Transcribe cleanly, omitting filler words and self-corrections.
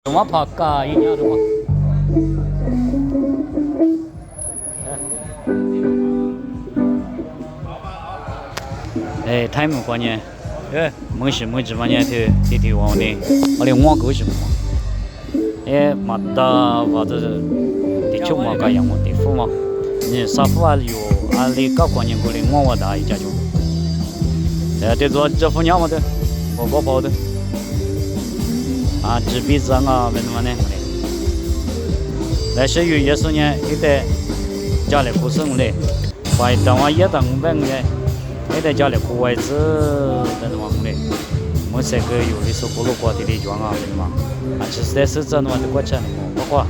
我怕嘎一样的嘛。哎，太木关键，没事没事，关键提往的，我连网够什么？哎，马达或者是地球嘛，个样嘛，地府嘛，你啥府啊有啊？你搞关键过来，我大一家就，对做这副鸟嘛的，我包的，啊，纸币子啊，没什么呢，那些有也是呢，有的家里不生的，外头啊也当本的。没得家里户外子在那嘛的，没这个有的是葫芦瓜的的庄啊，对嘛？啊，其实在是这那嘛的过程，不花。